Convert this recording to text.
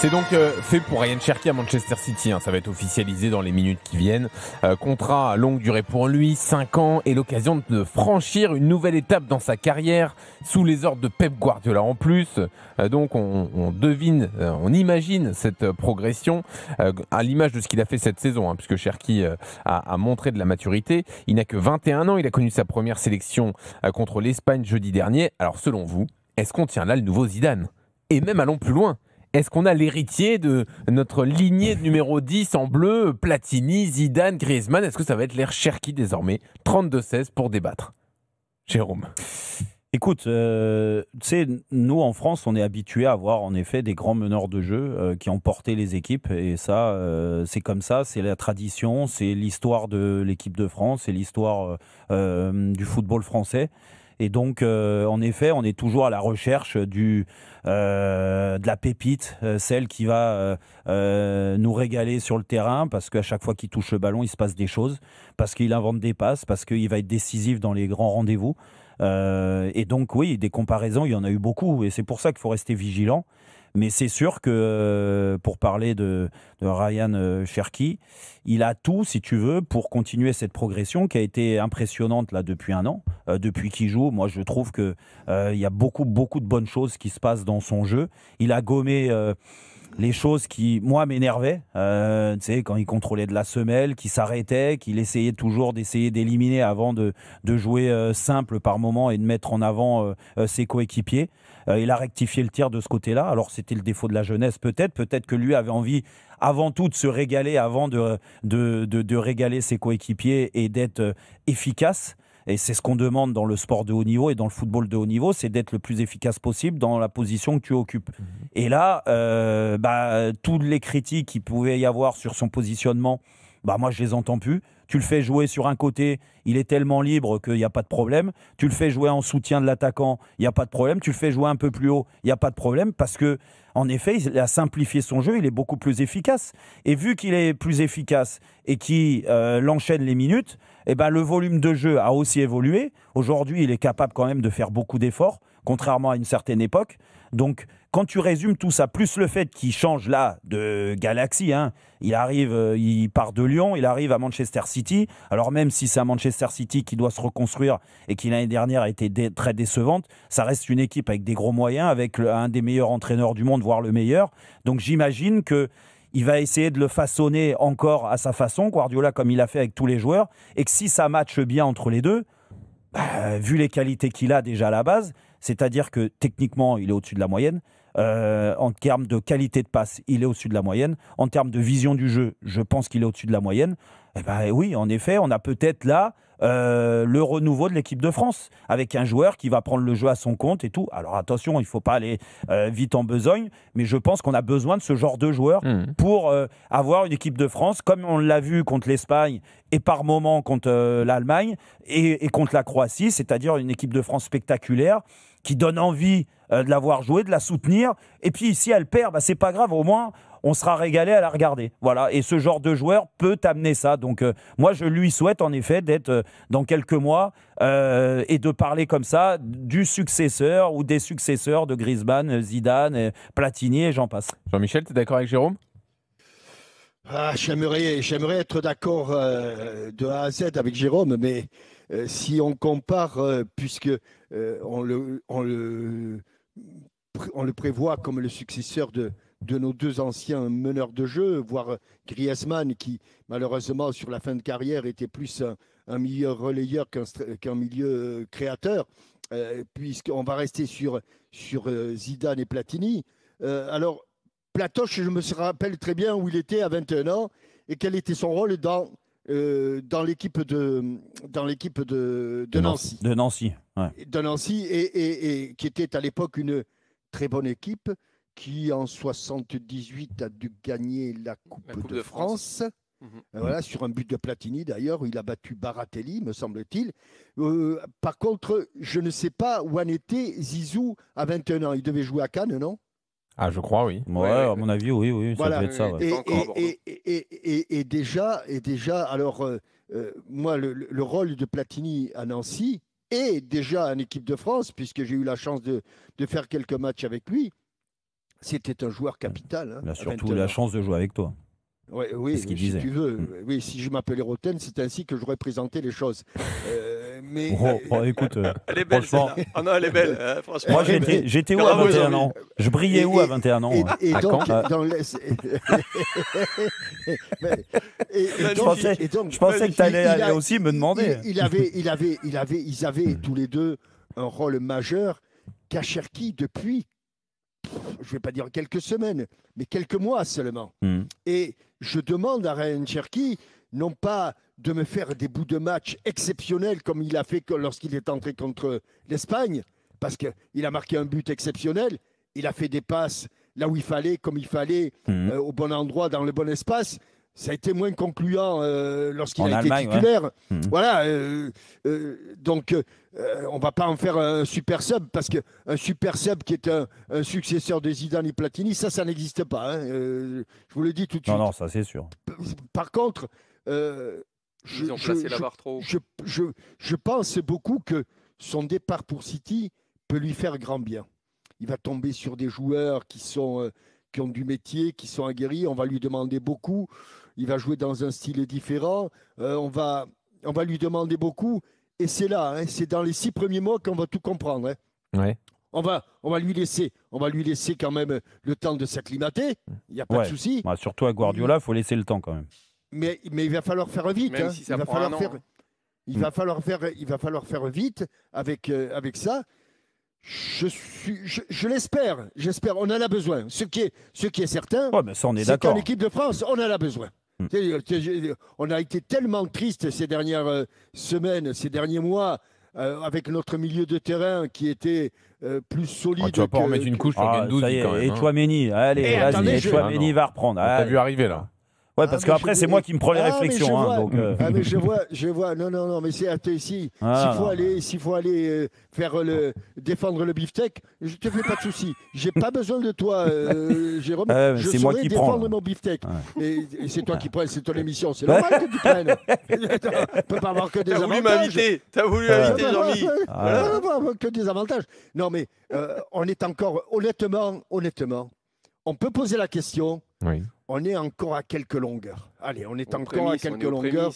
C'est donc fait pour Ryan Cherki à Manchester City. Ça va être officialisé dans les minutes qui viennent. Contrat à longue durée pour lui, 5 ans, et l'occasion de franchir une nouvelle étape dans sa carrière sous les ordres de Pep Guardiola. En plus, donc on devine, on imagine cette progression à l'image de ce qu'il a fait cette saison, puisque Cherki a montré de la maturité. Il n'a que 21 ans, il a connu sa première sélection contre l'Espagne jeudi dernier. Alors selon vous, est-ce qu'on tient là le nouveau Zidane ? Et même allons plus loin. Est-ce qu'on a l'héritier de notre lignée de numéro 10 en bleu, Platini, Zidane, Griezmann ? Est-ce que ça va être l'ère Cherki désormais ? 32-16 pour débattre. Jérôme. Écoute, tu sais, nous en France, on est habitués à avoir en effet des grands meneurs de jeu qui ont porté les équipes. Et ça, c'est comme ça, c'est la tradition, c'est l'histoire de l'équipe de France, c'est l'histoire du football français. Et donc, en effet, on est toujours à la recherche de la pépite, celle qui va nous régaler sur le terrain, parce qu'à chaque fois qu'il touche le ballon, il se passe des choses, parce qu'il invente des passes, parce qu'il va être décisif dans les grands rendez-vous. Et donc, oui, des comparaisons, il y en a eu beaucoup. Et c'est pour ça qu'il faut rester vigilant. Mais c'est sûr que, pour parler de Ryan Cherki, il a tout, si tu veux, pour continuer cette progression qui a été impressionnante là, depuis un an. Depuis qu'il joue, moi, je trouve qu'il y a beaucoup de bonnes choses qui se passent dans son jeu. Il a gommé les choses qui, moi, m'énervaient. Tu sais, quand il contrôlait de la semelle, qu'il s'arrêtait, qu'il essayait toujours d'essayer d'éliminer avant de jouer simple par moment et de mettre en avant ses coéquipiers. Il a rectifié le tir de ce côté-là. Alors, c'était le défaut de la jeunesse, peut-être que lui avait envie avant tout de se régaler, avant de régaler ses coéquipiers et d'être efficace. Et c'est ce qu'on demande dans le sport de haut niveau et dans le football de haut niveau, c'est d'être le plus efficace possible dans la position que tu occupes. Et là, toutes les critiques qu'il pouvait y avoir sur son positionnement, moi je les entends plus. Tu le fais jouer sur un côté, il est tellement libre qu'il n'y a pas de problème. Tu le fais jouer en soutien de l'attaquant, il n'y a pas de problème. Tu le fais jouer un peu plus haut, il n'y a pas de problème, parce que en effet, il a simplifié son jeu, il est beaucoup plus efficace. Et vu qu'il est plus efficace et qu'il enchaîne les minutes, le volume de jeu a aussi évolué. Aujourd'hui, il est capable quand même de faire beaucoup d'efforts, contrairement à une certaine époque. Donc, quand tu résumes tout ça, plus le fait qu'il change là de galaxie, il arrive, il part de Lyon, il arrive à Manchester City. Alors même si c'est à Manchester City qui doit se reconstruire et qui l'année dernière a été très décevante, ça reste une équipe avec des gros moyens, avec un des meilleurs entraîneurs du monde, voire le meilleur. Donc j'imagine que il va essayer de le façonner encore à sa façon, Guardiola, comme il a fait avec tous les joueurs, et que si ça matche bien entre les deux, vu les qualités qu'il a déjà à la base, c'est-à-dire que techniquement, il est au-dessus de la moyenne. En termes de qualité de passe, il est au-dessus de la moyenne. En termes de vision du jeu, je pense qu'il est au-dessus de la moyenne. Oui, en effet, on a peut-être là le renouveau de l'équipe de France, avec un joueur qui va prendre le jeu à son compte et tout. Alors attention, il ne faut pas aller vite en besogne, mais je pense qu'on a besoin de ce genre de joueur pour avoir une équipe de France, comme on l'a vu contre l'Espagne et par moments contre l'Allemagne et contre la Croatie, c'est-à-dire une équipe de France spectaculaire qui donne envie de la voir jouer, de la soutenir. Et puis, si elle perd, c'est pas grave, au moins, on sera régalé à la regarder. Voilà. Et ce genre de joueur peut amener ça. Donc, moi, je lui souhaite, en effet, d'être dans quelques mois et de parler comme ça du successeur ou des successeurs de Griezmann, Zidane, Platini et j'en passe. Jean-Michel, tu es d'accord avec Jérôme ? J'aimerais être d'accord de A à Z avec Jérôme, mais si on compare, puisque on le prévoit comme le successeur de nos deux anciens meneurs de jeu, voire Griezmann, qui malheureusement sur la fin de carrière était plus un milieu relayeur qu'un milieu créateur, puisqu'on va rester sur Zidane et Platini. Alors, Platoche, je me rappelle très bien où il était à 21 ans et quel était son rôle dans l'équipe de Nancy. De Nancy, ouais. De Nancy et qui était à l'époque une très bonne équipe qui, en 78, a dû gagner la Coupe de France. Voilà, sur un but de Platini d'ailleurs, où il a battu Baratelli, me semble-t-il. Par contre, je ne sais pas où en était Zizou à 21 ans. Il devait jouer à Cannes, non ? Je crois, oui. Ouais, à mon avis, oui, voilà. Ça devait être ça. Ouais. Et déjà, alors, moi, le rôle de Platini à Nancy est déjà en équipe de France, puisque j'ai eu la chance de faire quelques matchs avec lui. C'était un joueur capital. Il a surtout la chance de jouer avec toi. Ouais, oui, ce qu'il si disait. tu veux. Oui, si je m'appelais Roten, c'est ainsi que j'aurais présenté les choses. Écoute, elle est belle, franchement. celle-là. Oh non, elle est belle, hein, franchement. Moi, j'étais où à Bravo, 21 Jean-Louis. ans? Je brillais où à 21 ans? Et À donc, Caen dans les- Je pensais que tu allais aller aussi me demander. Ils avaient tous les deux un rôle majeur qu'a Cherki depuis, je ne vais pas dire quelques semaines, mais quelques mois seulement. Et je demande à Ryan Cherki, non pas de me faire des bouts de match exceptionnels comme il a fait lorsqu'il est entré contre l'Espagne, parce qu'il a marqué un but exceptionnel, il a fait des passes là où il fallait, comme il fallait, au bon endroit, dans le bon espace. Ça a été moins concluant lorsqu'il a été titulaire. Ouais. Voilà. Donc, on ne va pas en faire un super sub, parce qu'un super sub qui est un successeur de Zidane et Platini, ça n'existe pas. Hein. Je vous le dis tout de suite. Non, ça c'est sûr. Par contre, ils ont placé la barre trop haut. Je pense beaucoup que son départ pour City peut lui faire grand bien. Il va tomber sur des joueurs qui ont du métier, qui sont aguerris. On va lui demander beaucoup. Il va jouer dans un style différent. On va lui demander beaucoup. Et c'est là, hein, c'est dans les 6 premiers mois qu'on va tout comprendre. Hein. Ouais. On va lui laisser quand même le temps de s'acclimater. Il n'y a pas de souci. Bah, surtout à Guardiola, il faut laisser le temps quand même. Mais il va falloir faire vite. Même hein. si ça prend un an. Il va falloir faire vite avec ça. Je l'espère. J'espère. On en a besoin. Ce qui est certain, ça, on est c'est d'accord. qu'en équipe de France, on en a besoin. On a été tellement triste ces dernières semaines, ces derniers mois, avec notre milieu de terrain qui était plus solide. Tu vas pas remettre une couche sur Guendouzi quand même. Et Chouameni, allez, vas-y, Chouameni va reprendre. T'as vu arriver là. Ouais, parce qu'après, c'est moi qui me prends les réflexions. Mais je vois. Non, mais c'est ici. S'il faut aller défendre le beefsteak, je te fais pas de soucis. J'ai pas besoin de toi, Jérôme. C'est moi qui prends. Défendre mon beefsteak. Et c'est toi qui prends, c'est ton émission. C'est normal que tu prennes. On peut pas avoir que des avantages. T'as voulu m'inviter, Jean-Mi. On peut pas avoir que des avantages. Non, mais on est encore, honnêtement, on peut poser la question. Oui. On est encore à quelques longueurs. Allez, on est encore à quelques longueurs.